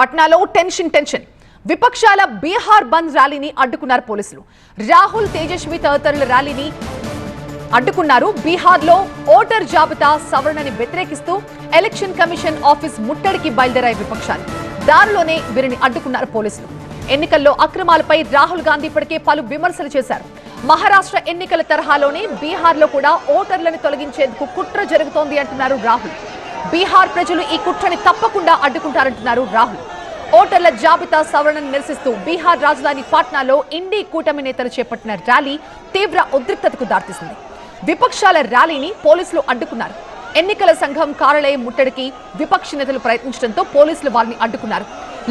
పట్నాలో tension విపక్షాల బీహార్ బంద్ ర్యాలీని అడ్డుకున్నారు పోలీసులు. రాహుల్ తేజస్వి తదితరుల ర్యాలీని అడ్డుకున్నారు. బీహార్లో ఓటర్ జాబితా సవరణని వ్యతిరేకిస్తూ ఎలక్షన్ కమిషన్ ఆఫీస్ ముట్టడికి బయలుదేరాయి విపక్షాలు. దారిలోనే వీరిని అడ్డుకున్నారు పోలీసులు. ఎన్నికల్లో అక్రమాలపై రాహుల్ గాంధీ ఇప్పటికే పలు విమర్శలు చేశారు. మహారాష్ట్ర ఎన్నికల తరహాలోనే బీహార్లో కూడా ఓటర్లను తొలగించేందుకు కుట్ర జరుగుతోంది అంటున్నారు రాహుల్. బీహార్ ప్రజలు ఈ కుట్రని తప్పకుండా అడ్డుకుంటారంటున్నారు రాహుల్. ఓటర్ల జాబితా సవరణను నిరసిస్తూ బీహార్ రాజధాని పాట్నాలో ఇండీ కూటమి నేతలు చేపట్టిన ర్యాలీ తీవ్ర ఉద్రిక్తతకు దారితీసింది. విపక్షాల ర్యాలీని పోలీసులు అడ్డుకున్నారు. ఎన్నికల సంఘం కార్యాలయం ముట్టడికి విపక్ష నేతలు ప్రయత్నించడంతో పోలీసులు వారిని అడ్డుకున్నారు.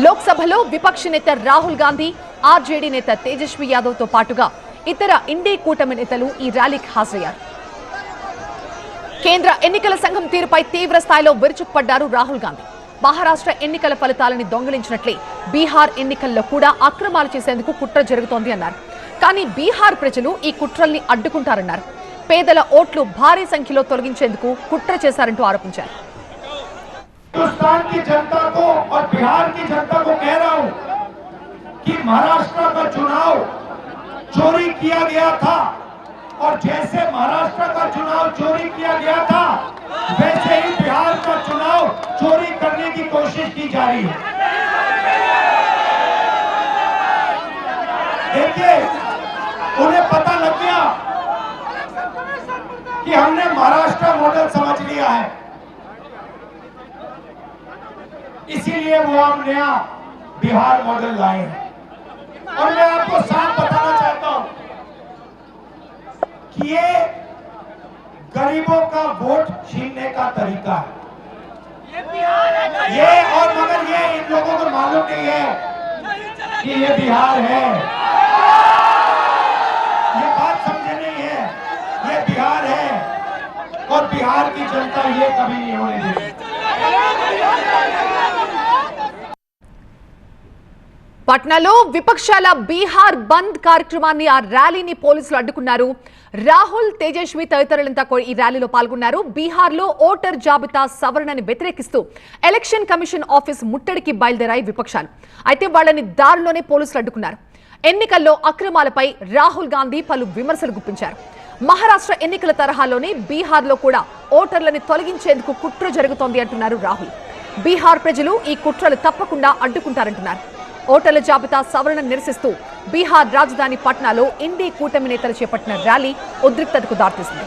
లోక్సభలో విపక్ష నేత రాహుల్ గాంధీ, ఆర్జేడీ నేత తేజస్వి యాదవ్ తో పాటుగా ఇతర ఇండీ కూటమి నేతలు ఈ ర్యాలీకి హాజరయ్యారు. కేంద్ర ఎన్నికల సంఘం తీరుపై తీవ్ర స్థాయిలో విరుచుకుపడ్డారు రాహుల్ గాంధీ. మహారాష్ట్ర ఎన్నికల ఫలితాలని దొంగిలించినట్లే బీహార్ ఎన్నికల్లో కూడా అక్రమాలు చేసేందుకు కుట్ర జరుగుతోంది అన్నారు. కానీ బీహార్ ప్రజలు ఈ కుట్రల్ని అడ్డుకుంటారన్నారు. పేదల ఓట్లు భారీ సంఖ్యలో తొలగించేందుకు కుట్ర చేశారంటూ ఆరోపించారు. हिंदुस्तान की जनता को और बिहार की जनता को कह रहा हूं कि महाराष्ट्र का चुनाव चोरी किया गया था और जैसे महाराष्ट्र का चुनाव चोरी किया गया था वैसे ही बिहार का चुनाव चोरी करने की कोशिश की जा रही है। देखिए, उन्हें पता लग गया कि हमने महाराष्ट्र मॉडल समझ लिया है, इसीलिए वो हम नया बिहार मॉडल लाए हैं। और मैं आपको साफ बताना चाहता हूं कि ये गरीबों का वोट छीनने का तरीका है। ये और मगर ये इन लोगों को मालूम नहीं है कि ये बिहार है। ये बात समझे नहीं है, ये बिहार है और बिहार की जनता ये कभी नहीं होने देगी। పట్నాలో విపక్షాల బీహార్ బంద్ కార్యక్రమాన్ని ఆ ర్యాలీని పోలీసులు అడ్డుకున్నారు. రాహుల్, తేజస్వి తదితరులంతా ఈ ర్యాలీలో పాల్గొన్నారు. బీహార్లో ఓటర్ జాబితా సవరణని వ్యతిరేకిస్తూ ఎలక్షన్ కమిషన్ ఆఫీస్ ముట్టడికి బయలుదేరాయి విపక్షాలు. అయితే వాళ్ళని దారిలోనే పోలీసులు అడ్డుకున్నారు. ఎన్నికల్లో అక్రమాలపై రాహుల్ గాంధీ పలు విమర్శలు గుప్పించారు. మహారాష్ట్ర ఎన్నికల తరహాలోనే బీహార్లో కూడా ఓటర్లని తొలగించేందుకు కుట్ర జరుగుతోంది అంటున్నారు రాహుల్. బీహార్ ప్రజలు ఈ కుట్రలు తప్పకుండా అడ్డుకుంటారంటున్నారు. ఓటర్ల జాబితా సవరణ నిరసిస్తూ బీహార్ రాజధాని పట్నాలో ఇండీ కూటమి నేతలు చేపట్టిన ర్యాలీ ఉద్రిక్తతకు దారితీసింది.